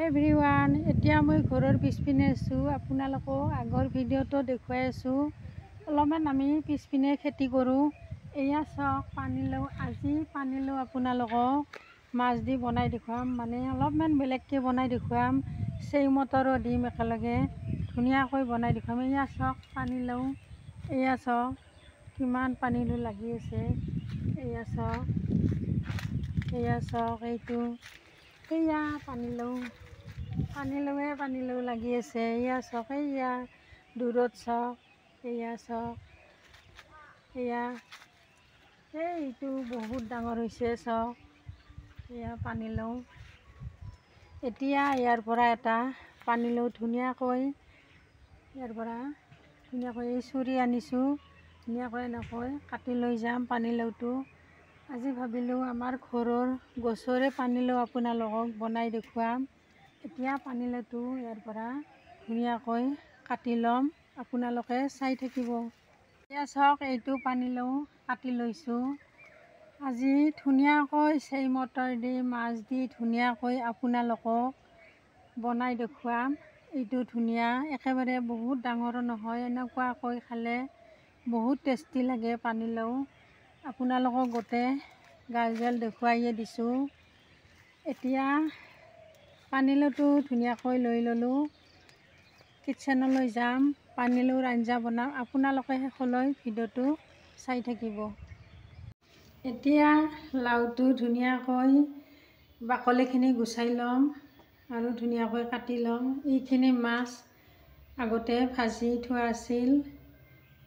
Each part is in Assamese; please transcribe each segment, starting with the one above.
এভৰিৱান, এতিয়া মই ঘৰৰ পিছপিনে আছোঁ। আপোনালোকক আগৰ ভিডিঅ'টো দেখুৱাই আছোঁ। অলপমান আমি পিছপিনে খেতি কৰোঁ। এয়া চাওক পানীলাও। আজি পানীলাও আপোনালোকক মাছ দি বনাই দেখুৱাম, মানে অলপমান বেলেগকৈ বনাই দেখুৱাম। চেই মটৰো দিম একেলগে, ধুনীয়াকৈ বনাই দেখুৱাম। এয়া চাওক পানীলাও, এয়া চাওক কিমান পানীলাও লাগি আছে। এয়া চাওক এইটো এয়া পানীলাও লাগি আছে। এয়া চাওক, এয়া দূৰত চাওক, এয়া চাওক, এইটো বহুত ডাঙৰ হৈছে চাওক, এয়া পানীলাও। এতিয়া ইয়াৰ পৰা এটা পানীলাও ধুনীয়াকৈ চুৰি আনিছোঁ। ধুনীয়াকৈ এনেকৈ কাটি লৈ যাম পানীলাওটো। আজি ভাবিলোঁ আমাৰ ঘৰৰ গছৰে পানীলাও আপোনালোকক বনাই দেখুৱাম। এতিয়া পানীলাওটো ইয়াৰ পৰা ধুনীয়াকৈ কাটি ল'ম, আপোনালোকে চাই থাকিব। এতিয়া চাওক, এইটো পানীলাও কাটি লৈছোঁ। আজি ধুনীয়াকৈ চেই মটৰ দি মাছ দি ধুনীয়াকৈ আপোনালোকক বনাই দেখুৱাম। এইটো ধুনীয়া, একেবাৰে বহুত ডাঙৰো নহয়। এনেকুৱাকৈ খালে বহুত টেষ্টি লাগে পানীলাও। আপোনালোকক গোটেই গাজল দেখুৱাইয়ে দিছোঁ। এতিয়া পানীলাওটো ধুনীয়াকৈ লৈ ল'লোঁ। কিটচেনলৈ যাম, পানীলাওৰ আঞ্জা বনাম। আপোনালোকে শেষলৈ ভিডিঅ'টো চাই থাকিব। এতিয়া লাওটো ধুনীয়াকৈ বাকলিখিনি গুচাই ল'ম আৰু ধুনীয়াকৈ কাটি ল'ম। এইখিনি মাছ আগতে ভাজি থোৱা আছিল,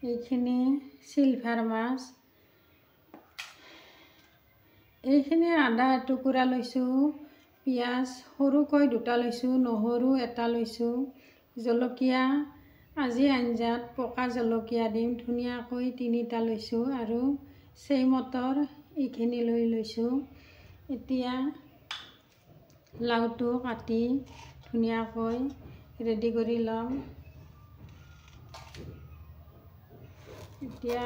এইখিনি চিলভাৰ মাছ। এইখিনি আদা এটুকুৰা লৈছোঁ, পিঁয়াজ সৰুকৈ দুটা লৈছোঁ, নহৰু এটা লৈছোঁ, জলকীয়া আজি আঞ্জাত পকা জলকীয়া দিম, ধুনীয়াকৈ 3টা লৈছোঁ আৰু চেই মটৰ এইখিনি লৈ লৈছোঁ। এতিয়া লাওটো কাটি ধুনীয়াকৈ ৰেডি কৰি ল'ম। এতিয়া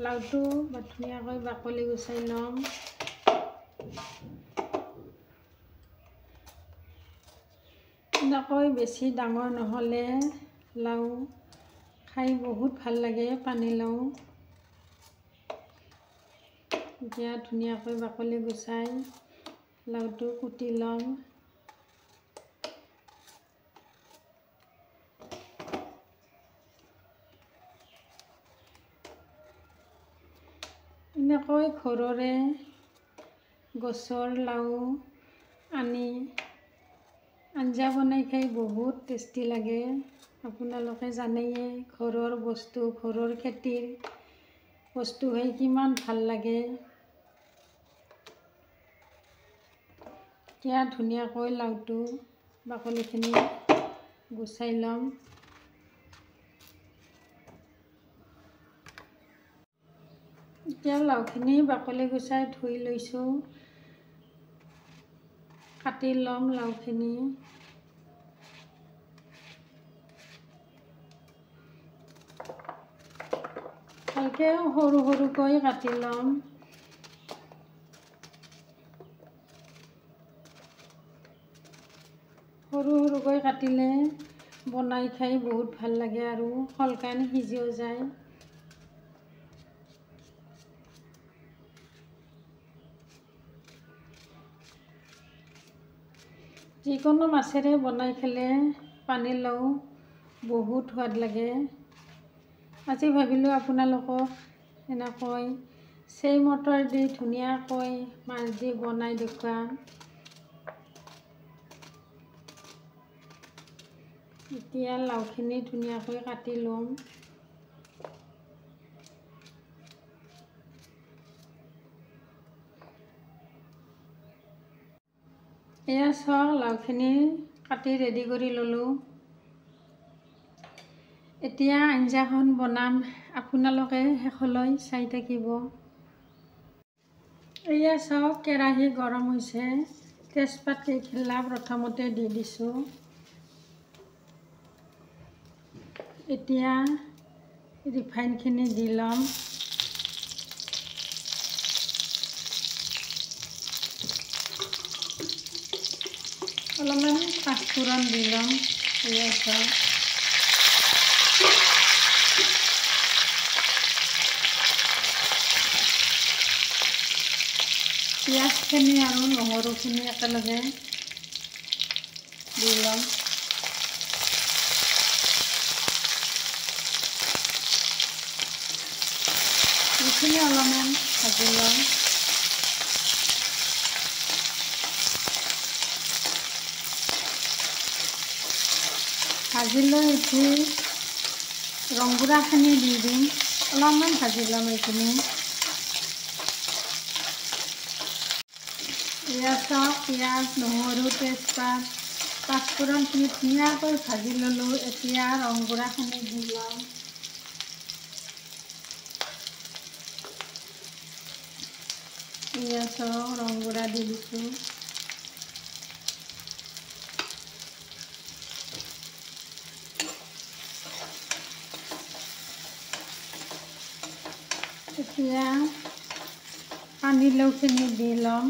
লাওটো ধুনীয়াকৈ বাকলি গুচাই ল'ম। এনেকৈ বেছি ডাঙৰ নহ'লে লাও খাই বহুত ভাল লাগে, পানীলাও। এতিয়া ধুনীয়াকৈ বাকলি গুচাই লাওটো কুটি ল'ম। এনেকৈ ঘৰৰে গছৰ লাও আনি আঞ্জা বনাই খাই বহুত টেষ্টি লাগে। আপোনালোকে জানেয়ে, ঘৰৰ বস্তু, ঘৰৰ খেতিৰ বস্তু খাই কিমান ভাল লাগে। এতিয়া ধুনীয়াকৈ লাওটো বাকলিখিনি গুচাই ল'ম। এতিয়া লাওখিনি বাকলি গুচাই ধুই লৈছোঁ, কাটি ল'ম লাওখিনি। ভালকৈ সৰু সৰুকৈ কাটি ল'ম। সৰু সৰুকৈ কাটিলে বনাই খাই বহুত ভাল লাগে আৰু সোনকালে সিজিও যায়। যিকোনো মাছেৰে বনাই খালে পানীলাও বহুত সোৱাদ লাগে। আজি ভাবিলোঁ আপোনালোকক এনেকৈ চেই মটৰ দি ধুনীয়াকৈ মাছ দি বনাই দেখুৱাম। এতিয়া লাওখিনি ধুনীয়াকৈ কাটি ল'ম। এয়া চাওক, লাওখিনি কাটি ৰেডি কৰি ল'লোঁ। এতিয়া আঞ্জাখন বনাম, আপোনালোকে শেষলৈ চাই থাকিব। এয়া চাওক, কেৰাহী গৰম হৈছে, তেজপাত কেইখিলা প্ৰথমতে দি দিছোঁ। এতিয়া ৰিফাইনখিনি দি ল'ম। অলপমান পাঁচফোৰণ দি ল'ম। পিঁয়াজ পিঁয়াজখিনি আৰু নহৰুখিনি একেলগে দি ল'ম। এইখিনি অলপমান ভাজি ল'ম। ভাজি লৈ উঠি ৰংগুড়াখিনি দি দিম। অলপমান ভাজি ল'ম এইখিনি। পিঁয়াজ, নহৰু, তেজপাত, পাঁচফোৰণখিনি ধুনীয়াকৈ ভাজি ল'লোঁ। এতিয়া ৰংগুড়াখিনি দি ল'ম। পিঁয়াজক ৰংগুড়া দি দিছোঁ। এতিয়া পানীলাওখিনি দি ল'ম।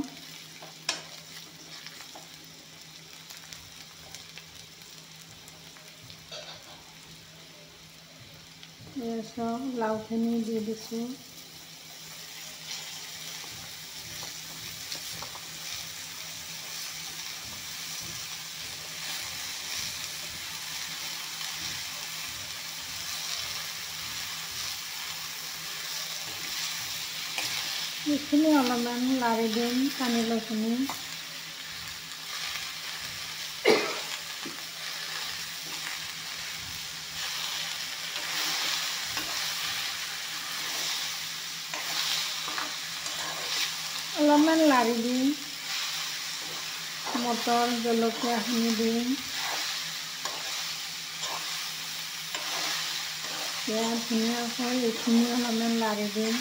লাওখিনি দি দিছোঁ। এইখিনি অলপমান লাৰি দিম পানীলাওখিনি। অলপমান লাৰি দিম। মটৰ জলকীয়াখিনি দিম। এতিয়া ধুনীয়াকৈ এইখিনি অলপমান লাৰি দিম।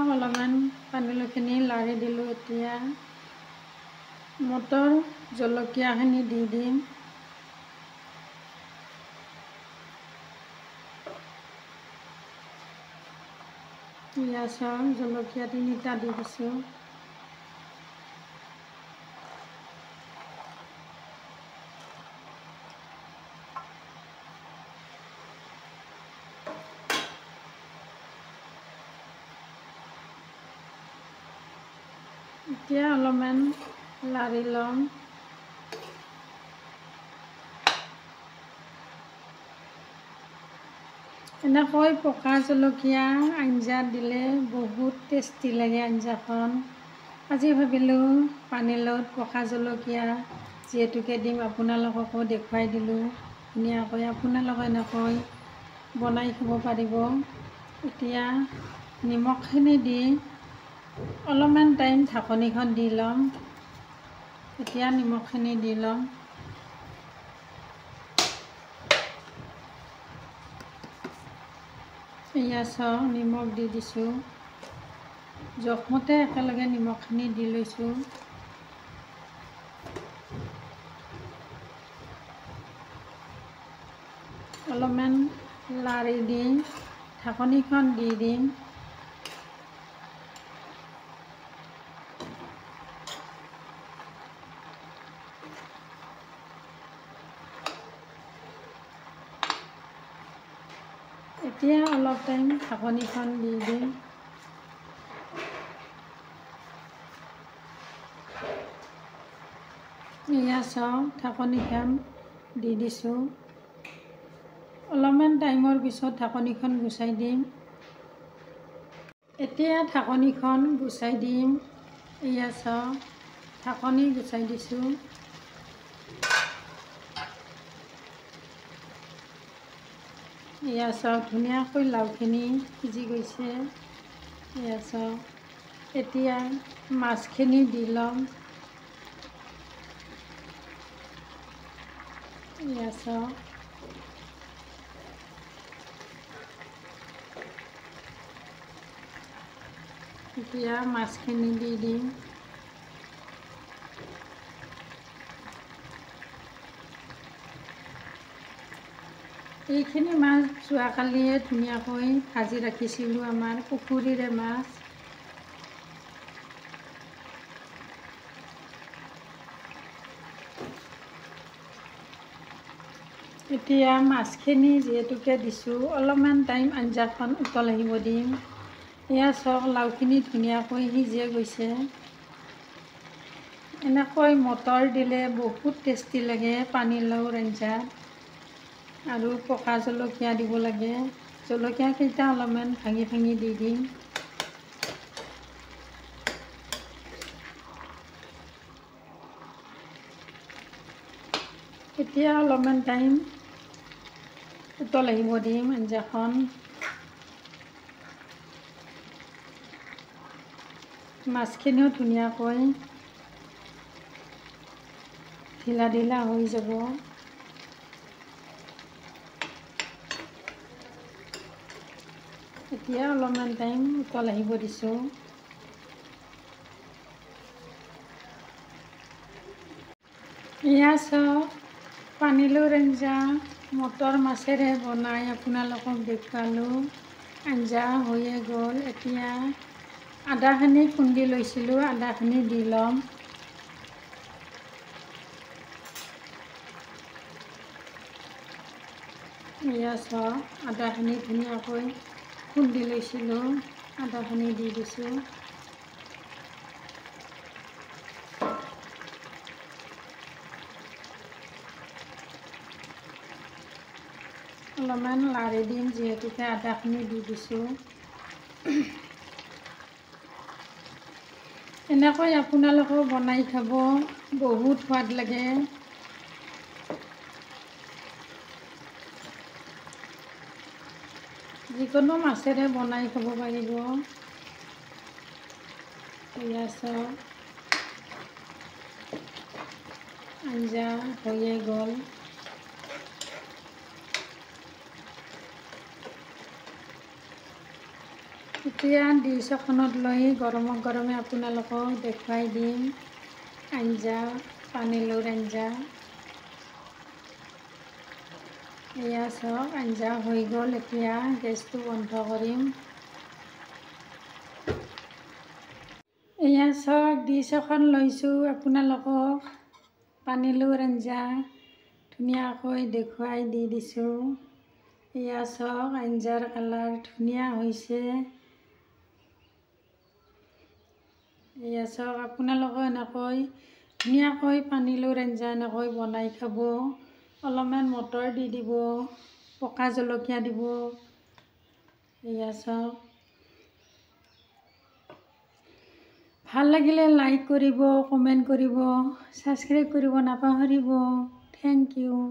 অলপমান পানীলাওখিনি লাৰি দিলোঁ। এতিয়া মটৰ জলকীয়াখিনি দি দিম। জলকীয়া 3টা দি দিছোঁ। এতিয়া অলপমান লাৰি ল'ম। এনেকৈ পকা জলকীয়া আঞ্জাত দিলে বহুত টেষ্টি লাগে আঞ্জাখন। আজি ভাবিলোঁ পানীলাওত পকা জলকীয়া যিহেতুকে দিম, আপোনালোককো দেখুৱাই দিলোঁ ধুনীয়াকৈ। আপোনালোকে এনেকৈ বনাই খাব পাৰিব। এতিয়া নিমখখিনি দি অলপমান টাইম ঢাকনিখন দি ল'ম। এতিয়া নিমখখিনি দি ল'ম। নিমখ দি দিছোঁ। জোখমতে একেলগে নিমখখিনি দি লৈছোঁ। অলপমান লাৰি দি ঢাকনিখন দি দিম। এতিয়া অলপ টাইম ঢাকনিখন দি দিম। ঢাকনিখন দি দিছোঁ। অলপমান টাইমৰ পিছত ঢাকনিখন গুচাই দিম। এতিয়া ঢাকনিখন গুচাই দিম। ঢাকনি গুচাই দিছোঁ। ধুনীয়াকৈ লাওখিনি সিজি গৈছে। এতিয়া মাছখিনি দি ল'ম। এতিয়া মাছখিনি দি দিম। এইখিনি মাছ যোৱাকালিয়ে ধুনীয়াকৈ ভাজি ৰাখিছিলোঁ, আমাৰ পুখুৰীৰে মাছ। এতিয়া মাছখিনি যিহেতুকে দিছোঁ, অলপমান টাইম আঞ্জাখন উতল আহিব দিম। এয়া চাওক, লাওখিনি ধুনীয়াকৈ সিজি গৈছে। এনেকৈ মটৰ দিলে বহুত টেষ্টি লাগে পানীলাওৰ আঞ্জাত। আৰু পকা জলকীয়া দিব লাগে। জলকীয়াকেইটা অলপমান ভাঙি ভাঙি দি দিম। এতিয়া অলপমান টাইম উতল আহিব দিম আঞ্জাখন। মাছখিনিও ধুনীয়াকৈ ঢিলা ঢিলা হৈ যাব। এতিয়া অলপমান টাইম উতল আহিব দিছোঁ। এয়া চাওক, পানীলাওৰ আঞ্জা মটৰ মাছেৰে বনাই আপোনালোকক দেখুৱালোঁ। আঞ্জা হৈয়ে গ'ল। এতিয়া আদাখিনি খুন্দি লৈছিলোঁ, আদাখিনি দি ল'ম। এয়া চাওক, আদাখিনি ধুনীয়াকৈ খুন্দি লৈছিলোঁ, আদাখিনি দি দিছোঁ। অলপমান লাৰি দিম, যিহেতুকে আদাখিনি দি দিছোঁ। এনেকৈ আপোনালোকেও বনাই খাব, বহুত সোৱাদ লাগে। যিকোনো মাছেৰে বনাই খাব পাৰিব। এয়া চাওক, আঞ্জা হৈয়ে গ'ল। এতিয়া ডিছ এখনত লৈ গৰমে গৰমে আপোনালোকক দেখুৱাই দিম আঞ্জা, পানীলাওৰ আঞ্জা। এয়া চাওক, আঞ্জা হৈ গ'ল। এতিয়া গেছটো বন্ধ কৰিম। এয়া চাওক, ডিছ এখন লৈছোঁ আপোনালোকক পানীলাওৰ আঞ্জা ধুনীয়াকৈ দেখুৱাই দি দিছোঁ। এয়া চাওক, আঞ্জাৰ কালাৰ ধুনীয়া হৈছে। এয়া চাওক, আপোনালোকেও এনেকৈ ধুনীয়াকৈ পানীলাওৰ আঞ্জা এনেকৈ বনাই খাব। অলপমান মটৰ দি দিব, পকা জলকীয়া দিব। এয়া চাওক, ভাল লাগিলে লাইক কৰিব, কমেণ্ট কৰিব, ছাবস্ক্ৰাইব কৰিব নাপাহৰিব। Thank U.